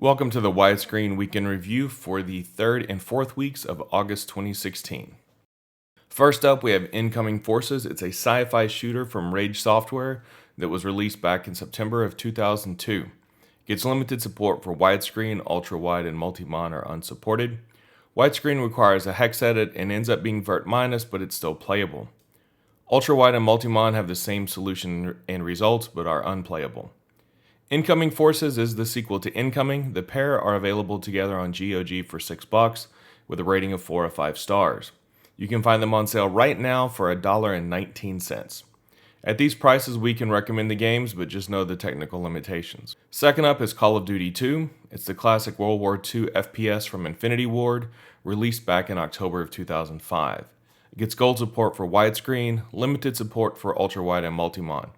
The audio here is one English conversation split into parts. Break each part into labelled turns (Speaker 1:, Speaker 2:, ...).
Speaker 1: Welcome to the widescreen weekend review for the 3rd and 4th weeks of August 2016. First up, we have Incoming Forces. It's a sci-fi shooter from Rage Software that was released back in September of 2002. It gets limited support for widescreen, ultra-wide, and multi-mon are unsupported. Widescreen requires a hex edit and ends up being vert minus, but it's still playable. Ultra-wide and multi-mon have the same solution and results, but are unplayable. Incoming Forces is the sequel to Incoming. The pair are available together on GOG for $6 with a rating of 4 or 5 stars. You can find them on sale right now for $1.19. At these prices, we can recommend the games, but just know the technical limitations. Second up is Call of Duty 2. It's the classic World War II FPS from Infinity Ward, released back in October of 2005. It gets gold support for widescreen, limited support for ultra-wide and multi-mon.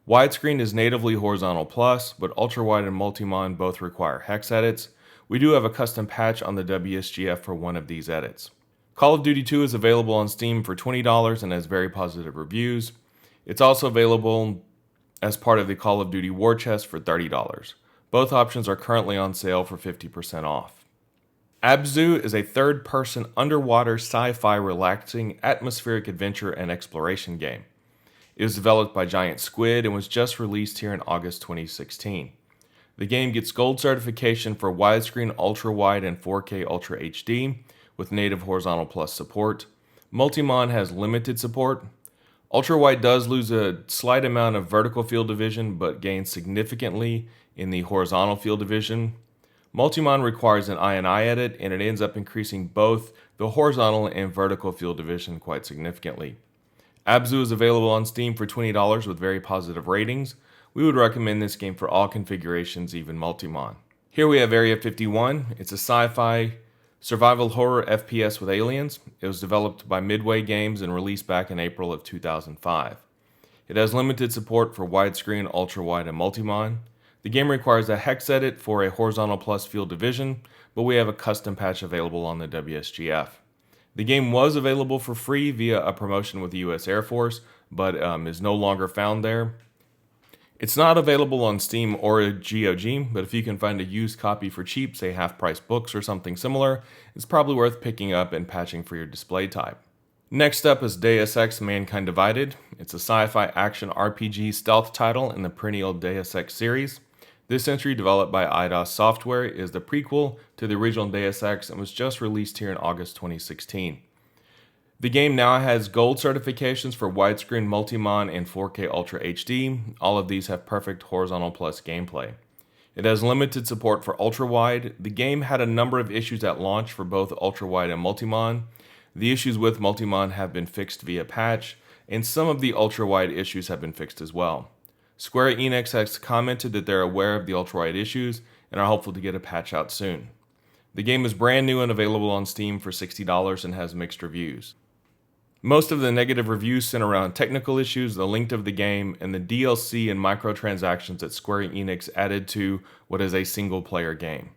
Speaker 1: Widescreen is natively horizontal plus, but ultra-wide and multi-mon both require hex edits. We do have a custom patch on the WSGF for one of these edits. Call of Duty 2 is available on Steam for $20 and has very positive reviews. It's also available as part of the Call of Duty War Chest for $30. Both options are currently on sale for 50% off. Abzu is a third-person underwater sci-fi relaxing atmospheric adventure and exploration game. It was developed by Giant Squid and was just released here in August 2016. The game gets gold certification for widescreen, ultra-wide, and 4K Ultra HD with native horizontal plus support. Multi-mon has limited support. Ultra-wide does lose a slight amount of vertical field of vision but gains significantly in the horizontal field of vision. Multi-mon requires an INI edit and it ends up increasing both the horizontal and vertical field of vision quite significantly. Abzu is available on Steam for $20 with very positive ratings. We would recommend this game for all configurations, even multi-mon. Here we have Area 51. It's a sci-fi survival horror FPS with aliens. It was developed by Midway Games and released back in April of 2005. It has limited support for widescreen, ultra-wide, and multi-mon. The game requires a hex edit for a horizontal plus field of vision, but we have a custom patch available on the WSGF. The game was available for free via a promotion with the U.S. Air Force, but is no longer found there. It's not available on Steam or GOG, but if you can find a used copy for cheap, say half-price books or something similar, it's probably worth picking up and patching for your display type. Next up is Deus Ex: Mankind Divided. It's a sci-fi action RPG stealth title in the perennial Deus Ex series. This entry, developed by Eidos Software, is the prequel to the original Deus Ex and was just released here in August 2016. The game now has gold certifications for widescreen, multi-mon, and 4K Ultra HD. All of these have perfect horizontal plus gameplay. It has limited support for ultra-wide. The game had a number of issues at launch for both ultra-wide and multi-mon. The issues with multi-mon have been fixed via patch, and some of the ultra-wide issues have been fixed as well. Square Enix has commented that they're aware of the ultra-wide issues and are hopeful to get a patch out soon. The game is brand new and available on Steam for $60 and has mixed reviews. Most of the negative reviews center around technical issues, the length of the game, and the DLC and microtransactions that Square Enix added to what is a single-player game.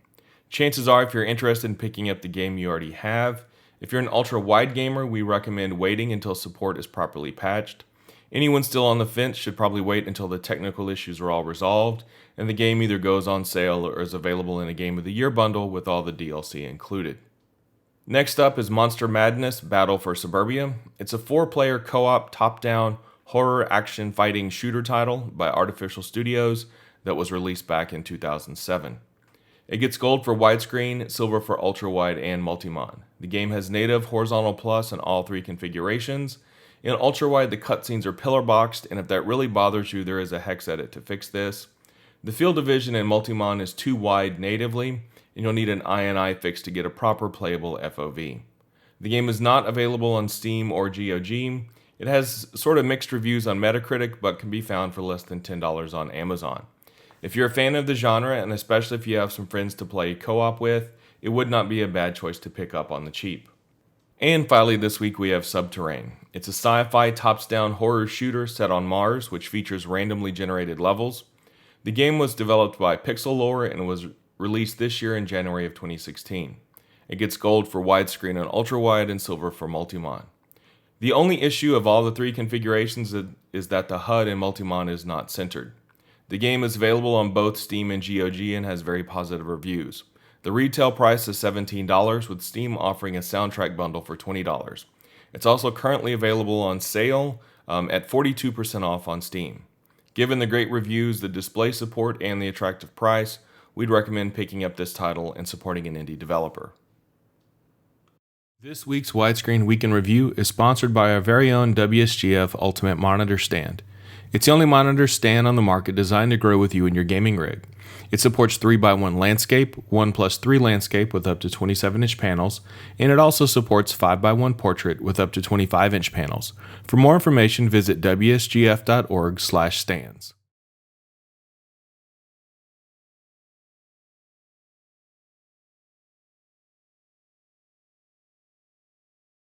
Speaker 1: Chances are, if you're interested in picking up the game, you already have. If you're an ultra-wide gamer, we recommend waiting until support is properly patched. Anyone still on the fence should probably wait until the technical issues are all resolved, and the game either goes on sale or is available in a Game of the Year bundle with all the DLC included. Next up is Monster Madness: Battle for Suburbia. It's a 4-player co-op top-down horror action fighting shooter title by Artificial Studios that was released back in 2007. It gets gold for widescreen, silver for ultra-wide, and multi-mon. The game has native horizontal plus in all 3 configurations. In ultra-wide, the cutscenes are pillar-boxed, and if that really bothers you, there is a hex edit to fix this. The field of vision in multi-mon is too wide natively, and you'll need an INI fix to get a proper playable FOV. The game is not available on Steam or GOG. It has sort of mixed reviews on Metacritic, but can be found for less than $10 on Amazon. If you're a fan of the genre, and especially if you have some friends to play co-op with, it would not be a bad choice to pick up on the cheap. And finally, this week we have Subterrain. It's a sci-fi tops-down horror shooter set on Mars, which features randomly generated levels. The game was developed by Pixel Lore and was released this year in January of 2016. It gets gold for widescreen and ultra-wide and silver for multi-mon. The only issue of all the 3 configurations is that the HUD in multi-mon is not centered. The game is available on both Steam and GOG and has very positive reviews. The retail price is $17, with Steam offering a soundtrack bundle for $20. It's also currently available on sale at 42% off on Steam. Given the great reviews, the display support, and the attractive price, we'd recommend picking up this title and supporting an indie developer. This week's Widescreen Week in Review is sponsored by our very own WSGF Ultimate Monitor Stand. It's the only monitor stand on the market designed to grow with you in your gaming rig. It supports 3x1 landscape, 1+3 landscape with up to 27-inch panels, and it also supports 5x1 portrait with up to 25-inch panels. For more information, visit wsgf.org/stands.